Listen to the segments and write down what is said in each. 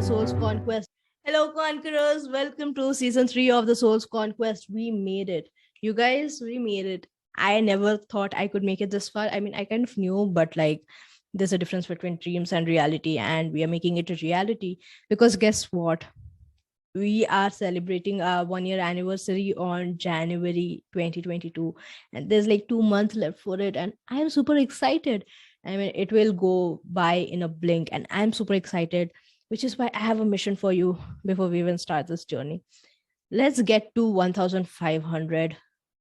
the Soul's Conquest. Hello, Conquerors. Welcome to season 3 of the Soul's Conquest. We made it. You guys, we made it. I never thought I could make it this far. I mean, I kind of knew, but like, there's a difference between dreams and reality, and we are making it a reality because guess what? We are celebrating our 1 year anniversary on January 2022, and there's like 2 months left for it, and I'm super excited. I mean, it will go by in a blink, and I'm super excited, which is why I have a mission for you before we even start this journey. Let's get to 1,500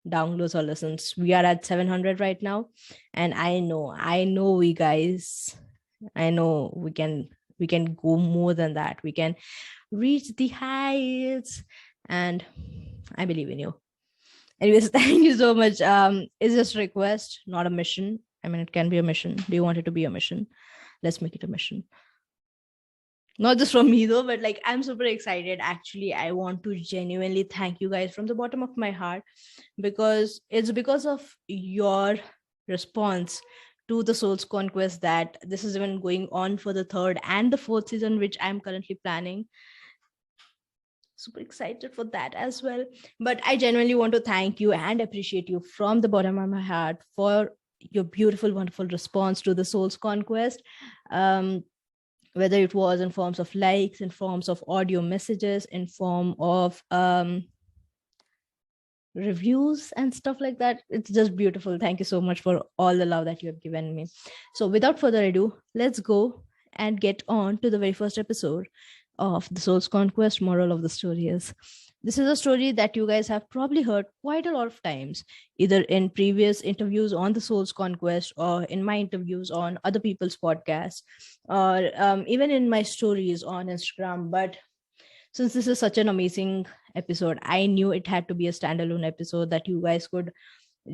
downloads or listens. We are at 700 right now, and I know we guys, I know we can go more than that. We can reach the heights, and I believe in you. Anyways, thank you so much. It's just a request, not a mission. I mean, it can be a mission. Do you want it to be a mission? Let's make it a mission. Not just from me though, but like I'm super excited. Actually, I want to genuinely thank you guys from the bottom of my heart, because it's because of your response to the Soul's Conquest that this is even going on for the third and the fourth season, which I'm currently planning. Super excited for that as well. But I genuinely want to thank you and appreciate you from the bottom of my heart for your beautiful, wonderful response to the Soul's Conquest. Whether it was in forms of likes, in forms of audio messages, in form of reviews and stuff like that. It's just beautiful. Thank you so much for all the love that you have given me. So without further ado, let's go and get on to the very first episode of the Soul's Conquest. Moral of the story is, this is a story that you guys have probably heard quite a lot of times, either in previous interviews on the Soul's Conquest or in my interviews on other people's podcasts, or even in my stories on Instagram. But since this is such an amazing episode, I knew it had to be a standalone episode that you guys could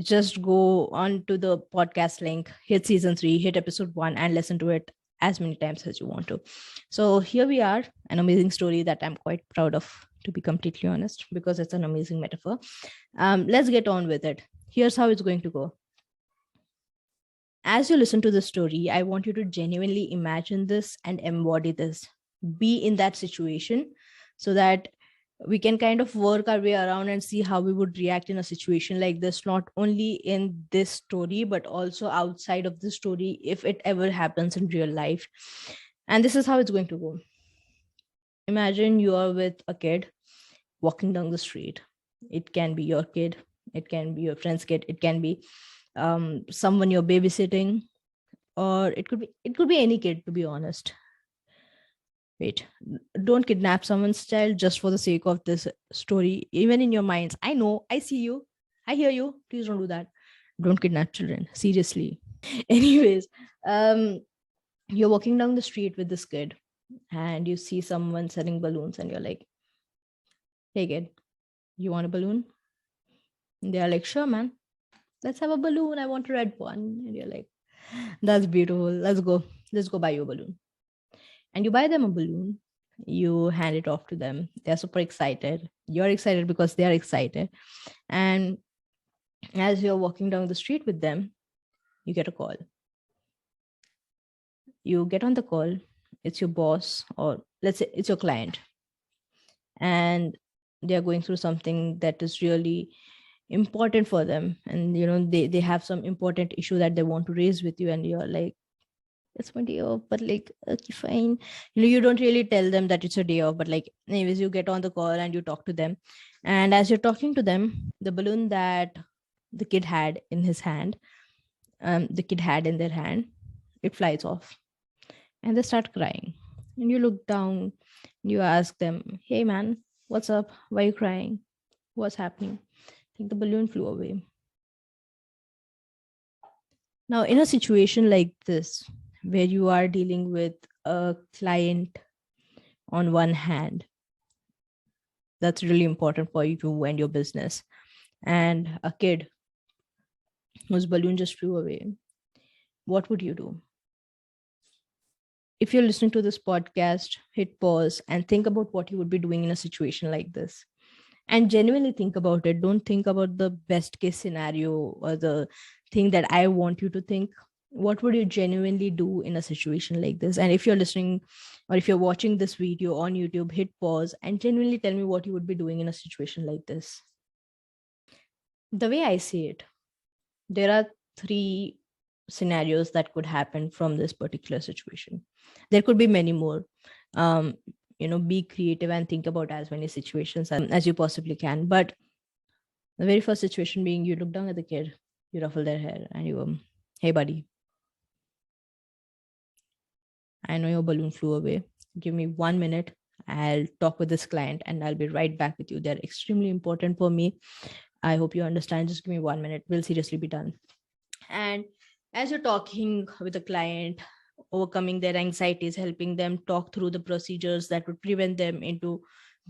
just go on to the podcast link, hit season 3, hit episode 1, and listen to it as many times as you want to. So here we are, an amazing story that I'm quite proud of, to be completely honest, because it's an amazing metaphor. Let's get on with it. Here's how it's going to go. As you listen to the story, I want you to genuinely imagine this and embody this. Be in that situation so that we can kind of work our way around and see how we would react in a situation like this, not only in this story, but also outside of the story if it ever happens in real life. And this is how it's going to go. Imagine you are with a kid walking down the street. It can be your kid, it can be your friend's kid, it can be someone you're babysitting, or it could be any kid, to be honest. Wait, don't kidnap someone's child just for the sake of this story, even in your minds. I know, I see you, I hear you. Please don't do that. Don't kidnap children, seriously. Anyways, you're walking down the street with this kid and you see someone selling balloons, and you're like, hey kid, you want a balloon? And they're like, sure man, let's have a balloon, I want a red one. And you're like, that's beautiful, let's go buy you a balloon. And you buy them a balloon, you hand it off to them. They're super excited. You're excited because they're excited. And as you're walking down the street with them, you get a call. You get on the call. It's your boss, or let's say it's your client. And they're going through something that is really important for them. And, they have some important issue that they want to raise with you. And you're like, it's my day off, but like, okay, fine. You don't really tell them that it's a day off, but like, anyways, you get on the call and you talk to them. And as you're talking to them, the balloon that the kid had in his hand, the kid had in their hand, it flies off, and they start crying. And you look down, and you ask them, hey man, what's up? Why are you crying? What's happening? I think the balloon flew away. Now, in a situation like this, where you are dealing with a client on one hand, that's really important for you and your business, and a kid whose balloon just flew away, what would you do? If you're listening to this podcast, hit pause and think about what you would be doing in a situation like this. And genuinely think about it. Don't think about the best case scenario or the thing that I want you to think. what would you genuinely do in a situation like this? And if you're listening or if you're watching this video on YouTube, hit pause and genuinely tell me what you would be doing in a situation like this. The way I see it, there are three scenarios that could happen from this particular situation. There could be many more. um be creative and think about as many situations as you possibly can. But the very first situation being, you look down at the kid, you ruffle their hair, and you go, "Hey buddy, I know your balloon flew away. Give me 1 minute. I'll talk with this client and I'll be right back with you. They're extremely important for me. I hope you understand. Just give me 1 minute. We'll seriously be done." And as you're talking with the client, overcoming their anxieties, helping them talk through the procedures that would prevent them into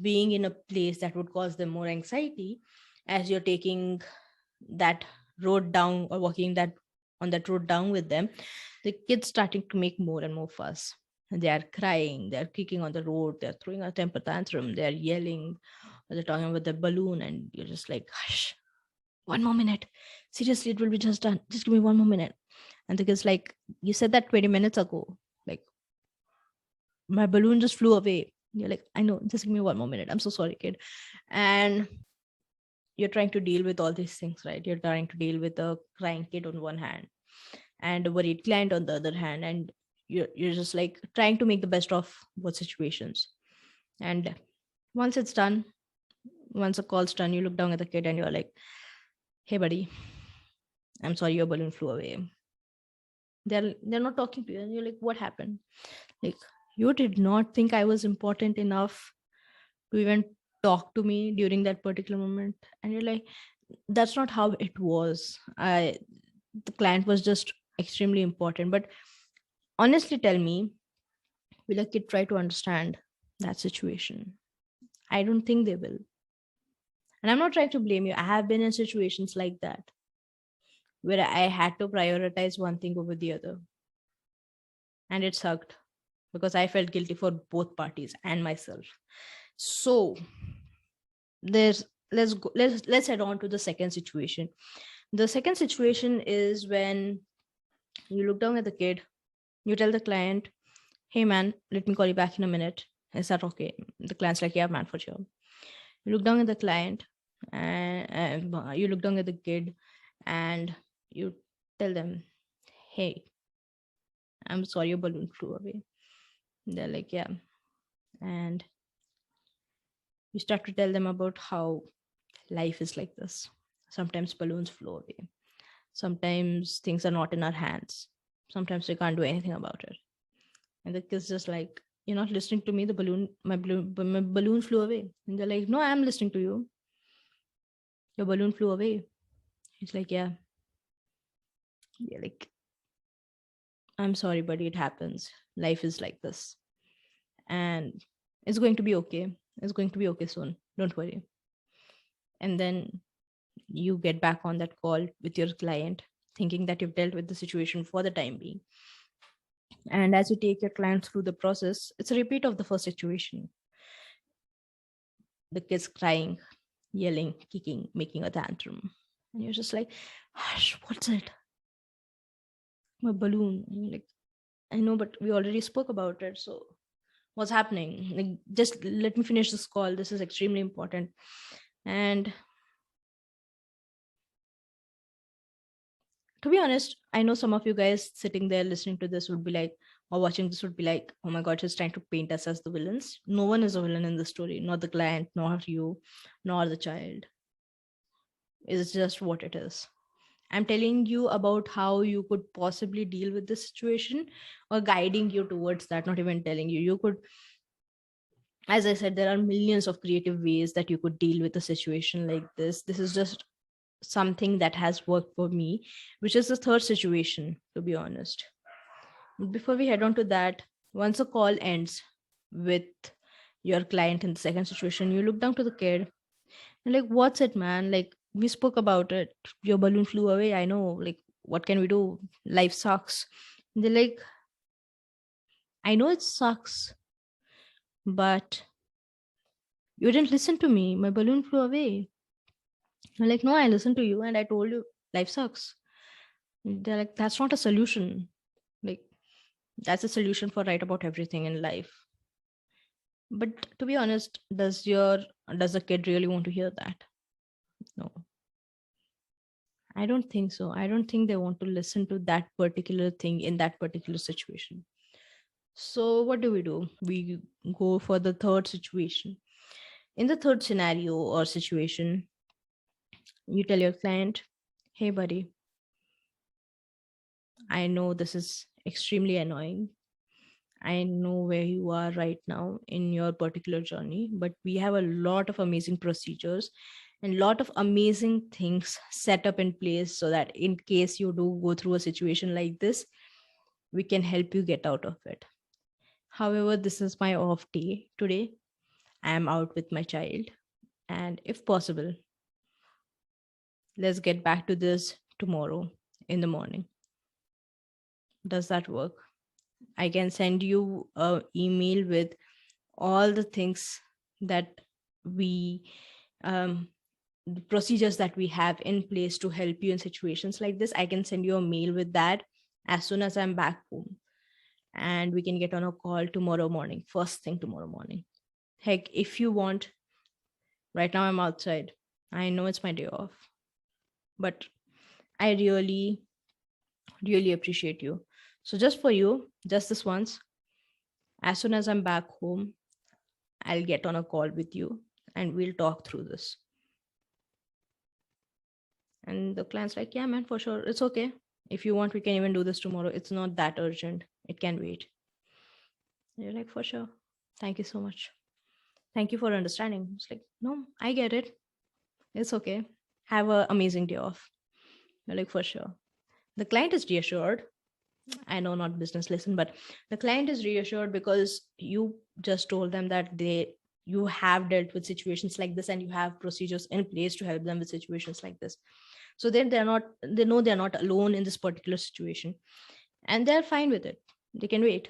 being in a place that would cause them more anxiety, as you're taking that road down or walking that on that road down with them, the kids starting to make more and more fuss. They are crying, they're kicking on the road, they're throwing a temper tantrum, they're yelling, or they're talking about the balloon, and you're just like, "Hush, 1 more minute. Seriously, it will be just done. Just give me 1 more minute." And the kid's like, "You said that 20 minutes ago. Like, my balloon just flew away." You're like, "I know, just give me 1 more minute. I'm so sorry, kid." And you're trying to deal with all these things, right? You're trying to deal with a crying kid on one hand and a worried client on the other hand. And you're just like trying to make the best of both situations. And once it's done, once the call's done, you look down at the kid and you're like, "Hey buddy, I'm sorry your balloon flew away." They're not talking to you, and you're like, "What happened?" Like, "You did not think I was important enough to even talk to me during that particular moment." And you're like, "That's not how it was. The client was just extremely important." But honestly, tell me, will a kid try to understand that situation? I don't think they will. And I'm not trying to blame you. I have been in situations like that where I had to prioritize one thing over the other. And it sucked because I felt guilty for both parties and myself. So there's let's head on to the second situation. The second situation is when you look down at the kid, you tell the client, "Hey man, let me call you back in a minute. Is that okay?" The client's like, "Yeah, man, for sure." You look down at the client and you look down at the kid and you tell them, "Hey, I'm sorry your balloon flew away." They're like, "Yeah." And you start to tell them about how life is like this. Sometimes balloons flow away. Sometimes things are not in our hands. Sometimes we can't do anything about it. And the kid's just like, "You're not listening to me. My balloon flew away." And they're like, "No, I'm listening to you. Your balloon flew away." He's like, "Yeah." Yeah, like, "I'm sorry, buddy. It happens. Life is like this. And it's going to be okay. It's going to be okay soon. Don't worry." And then you get back on that call with your client, thinking that you've dealt with the situation for the time being. And as you take your client through the process, it's a repeat of the first situation. The kids crying, yelling, kicking, making a tantrum. And you're just like, "Hush, what's it?" "My balloon." And you're like, "I know, but we already spoke about it. So what's happening? Like, just let me finish this call. This is extremely important." And to be honest, I know some of you guys sitting there listening to this would be like, or watching this would be like, "Oh my God, she's trying to paint us as the villains." No one is a villain in the story, not the client, nor you, nor the child. It's just what it is. I'm telling you about how you could possibly deal with this situation, or guiding you towards that, not even telling you. You could, as I said, there are millions of creative ways that you could deal with a situation like this. This is just something that has worked for me, which is the third situation, to be honest. Before we head on to that, once a call ends with your client in the second situation, you look down to the kid and like, "What's it, man? Like, we spoke about it. Your balloon flew away. I know. Like, what can we do? Life sucks." And they're like, "I know it sucks, but you didn't listen to me. My balloon flew away." I'm like, "No, I listened to you and I told you life sucks." They're like, that's not a solution. Like, that's a solution for right about everything in life. But to be honest, does the kid really want to hear that? No, I don't think so. I don't think they want to listen to that particular thing in that particular situation. So what do? We go for the third situation. In the third scenario or situation, you tell your client, hey buddy, I know this is extremely annoying. I know where you are right now in your particular journey, but we have a lot of amazing procedures and lot of amazing things set up in place so that in case you do go through a situation like this, we can help you get out of it. However, this is my off day today. I am out with my child, and if possible, let's get back to this tomorrow in the morning. Does that work? I can send you a email with all the things that we um, the procedures that we have in place to help you in situations like this. I can send you a mail with that as soon as I'm back home, and we can get on a call tomorrow morning, first thing tomorrow morning. Heck, if you want, right now I'm outside. I know it's my day off, but I really, really appreciate you. So just for you, just this once, as soon as I'm back home, I'll get on a call with you and we'll talk through this. And the client's like, yeah, man, for sure. It's okay. If you want, we can even do this tomorrow. It's not that urgent. It can wait. And you're like, for sure. Thank you so much. Thank you for understanding. It's like, no, I get it. It's okay. Have an amazing day off. You're like, for sure. The client is reassured. I know, not business lesson, but the client is reassured because you just told them that you have dealt with situations like this and you have procedures in place to help them with situations like this. So then they know they're not alone in this particular situation, and they're fine with it. They can wait.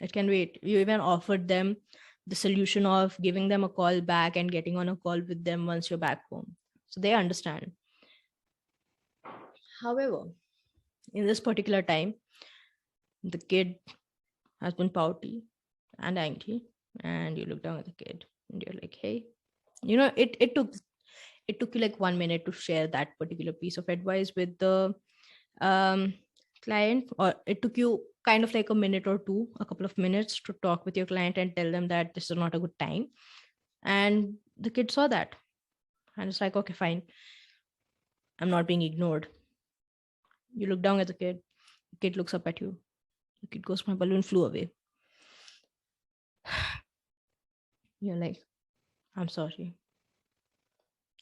It can wait. You even offered them the solution of giving them a call back and getting on a call with them once you're back home, so they understand. However, in this particular time, the kid has been pouty and angry, and you look down at the kid and you're like, hey, it took you like 1 minute to share that particular piece of advice with the um, client, or it took you kind of like a minute or two, a couple of minutes to talk with your client and tell them that this is not a good time. And the kid saw that and it's like, okay, fine, I'm not being ignored. You look down at the kid looks up at you. The kid goes, my balloon flew away. You're like, I'm sorry,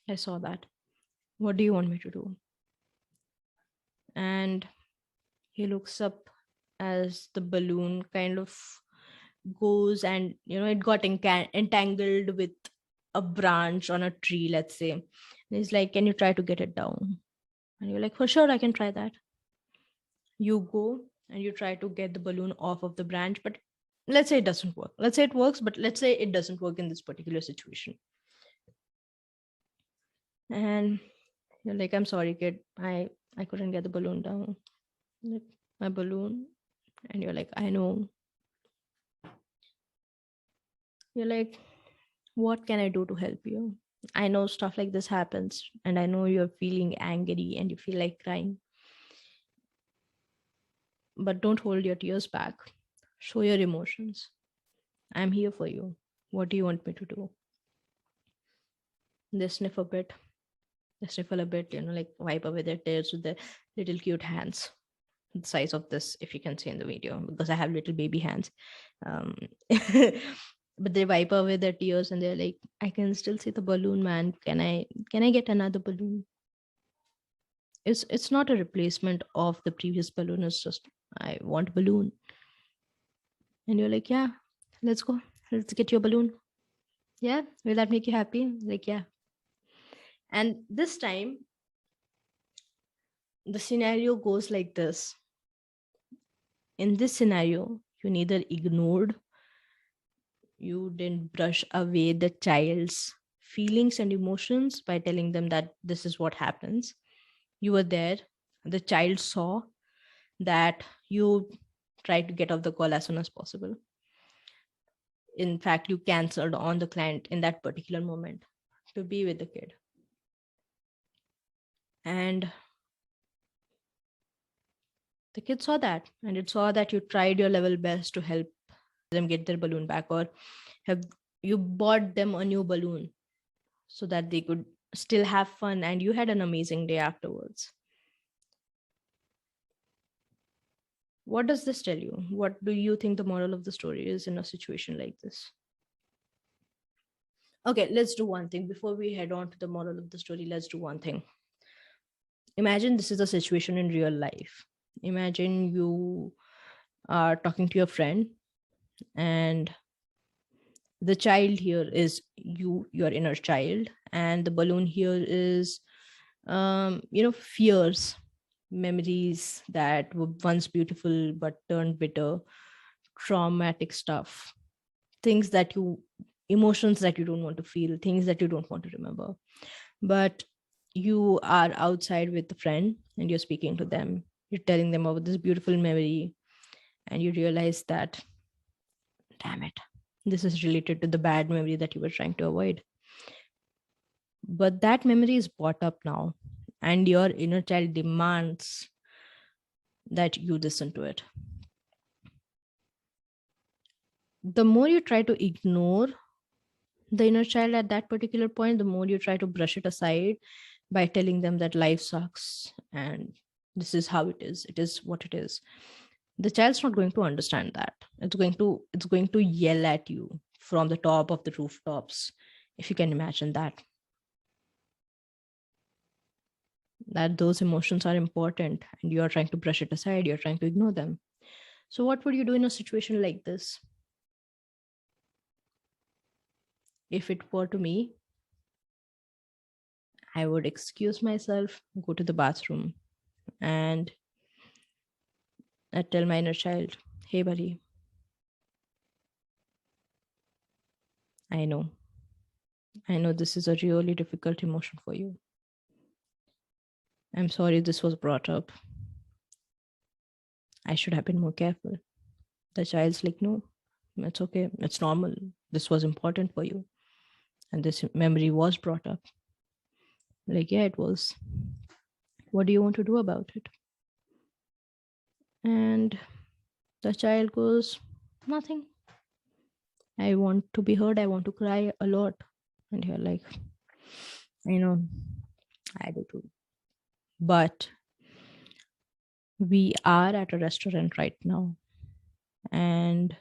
I saw that. What do you want me to do? And he looks up as the balloon kind of goes, and it got entangled with a branch on a tree, let's say. And he's like, can you try to get it down? And you're like, for sure, I can try that. You go and you try to get the balloon off of the branch, but let's say it doesn't work. Let's say it works, but let's say it doesn't work in this particular situation. And you're like, I'm sorry, kid, I couldn't get the balloon down. Like, my balloon. And you're like, I know. You're like, what can I do to help you? I know stuff like this happens, and I know you're feeling angry and you feel like crying. But don't hold your tears back. Show your emotions. I'm here for you. What do you want me to do? They sniff a bit. They sniffle a bit, like wipe away their tears with their little cute hands. The size of this, if you can see in the video, because I have little baby hands. But they wipe away their tears and they're like, I can still see the balloon, man. Can I get another balloon? It's not a replacement of the previous balloon. It's just, I want a balloon. And you're like, yeah, let's go. Let's get your balloon. Yeah, will that make you happy? Like, yeah. And this time, the scenario goes like this. In this scenario, you neither ignored, you didn't brush away the child's feelings and emotions by telling them that this is what happens. You were there, The child saw that you tried to get off the call as soon as possible. In fact, you canceled on the client in that particular moment to be with the kid. And the kid saw that, and it saw that you tried your level best to help them get their balloon back, or have you bought them a new balloon so that they could still have fun, and you had an amazing day afterwards. What does this tell you? What do you think the moral of the story is in a situation like this? Okay, let's do one thing before we head on to the moral of the story. Let's do one thing. Imagine this is a situation in real life. Imagine you are talking to your friend, and the child here is you, your inner child, and the balloon here is fears, memories that were once beautiful but turned bitter, traumatic stuff, things that you emotions that you don't want to feel, things that you don't want to remember. But you are outside with a friend and you're speaking to them, you're telling them about this beautiful memory, and you realize that, damn it, this is related to the bad memory that you were trying to avoid. But that memory is brought up now, and your inner child demands that you listen to it. The more you try to ignore the inner child at that particular point, the more you try to brush it aside by telling them that life sucks and this is how it is what it is. The child's not going to understand that. It's going to yell at you from the top of the rooftops, if you can imagine that those emotions are important and you are trying to brush it aside, you're trying to ignore them. So what would you do in a situation like this? If it were to me, I would excuse myself, go to the bathroom, and I'd tell my inner child, hey buddy, I know this is a really difficult emotion for you. I'm sorry this was brought up. I should have been more careful. The child's like, no, it's okay. It's normal. This was important for you. And this memory was brought up. Like, yeah, it was. What do you want to do about it? And the child goes, nothing. I want to be heard. I want to cry a lot. And you're like, I know, I do too. But we are at a restaurant right now, and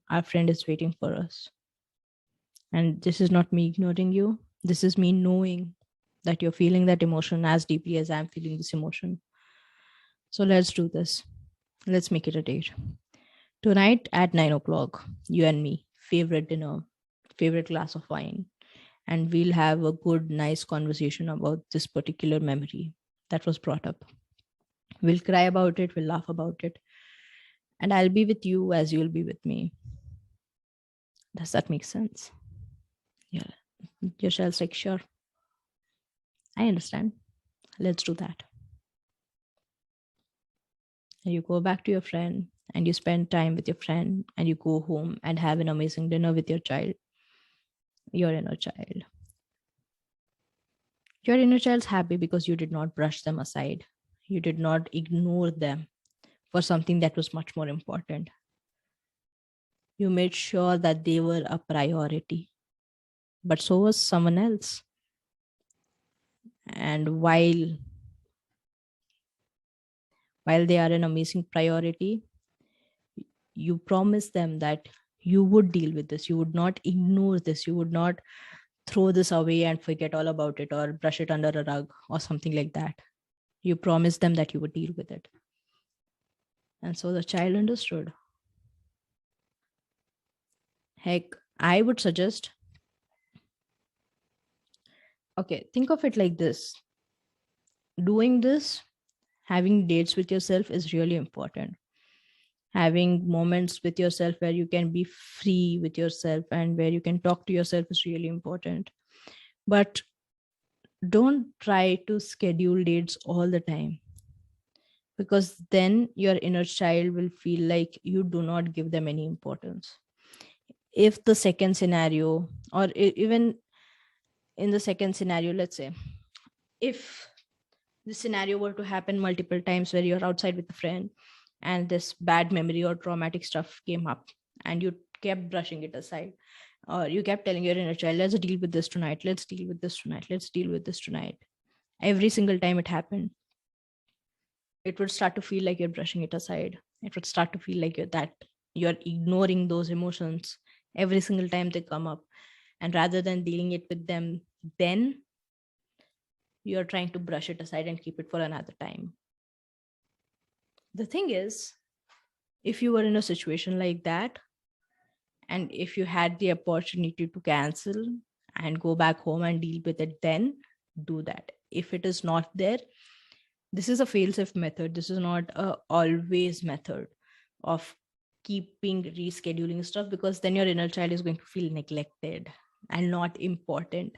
our friend is waiting for us. And this is not me ignoring you. This is me knowing that you're feeling that emotion as deeply as I'm feeling this emotion. So let's do this. Let's make it a date. Tonight at 9 o'clock, you and me, favorite dinner, favorite glass of wine, and we'll have a good, nice conversation about this particular memory that was brought up. We'll cry about it, we'll laugh about it, and I'll be with you as you'll be with me. Does that make sense? Yeah. Your child's like, sure, I understand. Let's do that. And you go back to your friend and you spend time with your friend and you go home and have an amazing dinner with your child, your inner child. Your inner child's happy because you did not brush them aside. You did not ignore them for something that was much more important. You made sure that they were a priority, but so was someone else. And while they are an amazing priority, you promised them that you would deal with this. You would not ignore this. You would not throw this away and forget all about it or brush it under a rug or something like that. You promised them that you would deal with it. And so the child understood. Heck, I would suggest, okay, think of it like this. Doing this, having dates with yourself is really important. Having moments with yourself where you can be free with yourself and where you can talk to yourself is really important. But don't try to schedule dates all the time, because then your inner child will feel like you do not give them any importance. If the second scenario, or even in the second scenario, let's say, if this scenario were to happen multiple times where you're outside with a friend and this bad memory or traumatic stuff came up and you kept brushing it aside, or you kept telling your inner child, let's deal with this tonight, let's deal with this tonight, let's deal with this tonight, every single time it happened, it would start to feel like you're brushing it aside. It would start to feel like you're ignoring those emotions every single time they come up, and rather than dealing it with them, then you're trying to brush it aside and keep it for another time. The thing is, if you were in a situation like that, and if you had the opportunity to cancel and go back home and deal with it, then do that. If it is not there, this is a fail-safe method. This is not a always method of keeping rescheduling stuff, because then your inner child is going to feel neglected and not important.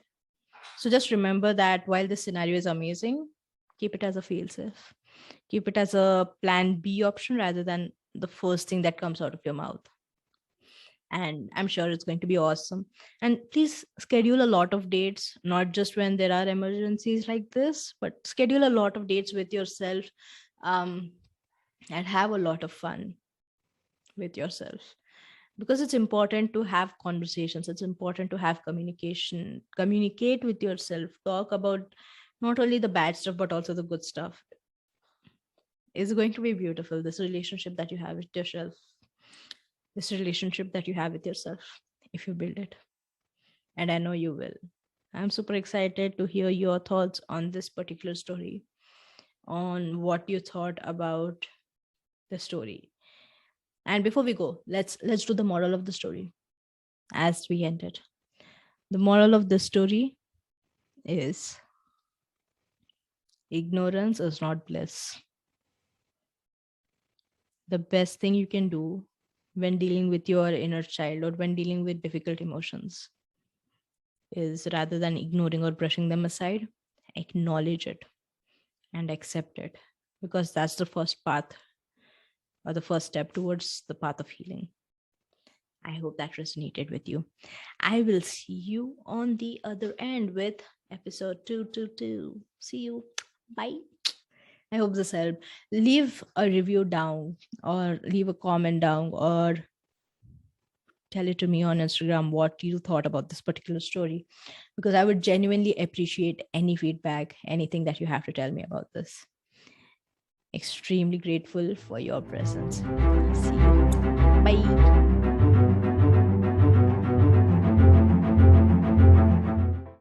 So just remember that while this scenario is amazing, keep it as a fail-safe. Keep it as a plan B option rather than the first thing that comes out of your mouth. And I'm sure it's going to be awesome. And please schedule a lot of dates, not just when there are emergencies like this, but schedule a lot of dates with yourself, and have a lot of fun with yourself, because it's important to have conversations. It's important to have communication, communicate with yourself, talk about not only the bad stuff but also the good stuff. It's going to be beautiful, this relationship that you have with yourself, this relationship that you have with yourself, if you build it. And I know you will. I'm super excited to hear your thoughts on this particular story, on what you thought about the story. And before we go, let's do the moral of the story as we end it. The moral of the story is ignorance is not bliss. The best thing you can do when dealing with your inner child or when dealing with difficult emotions is, rather than ignoring or brushing them aside, acknowledge it and accept it, because that's the first path or the first step towards the path of healing. I hope that resonated with you. I will see you on the other end with episode 222. See you. Bye. I hope this helped. Leave a review down or leave a comment down, or tell it to me on Instagram what you thought about this particular story, because I would genuinely appreciate any feedback, anything that you have to tell me about this. Extremely grateful for your presence. See you. Bye.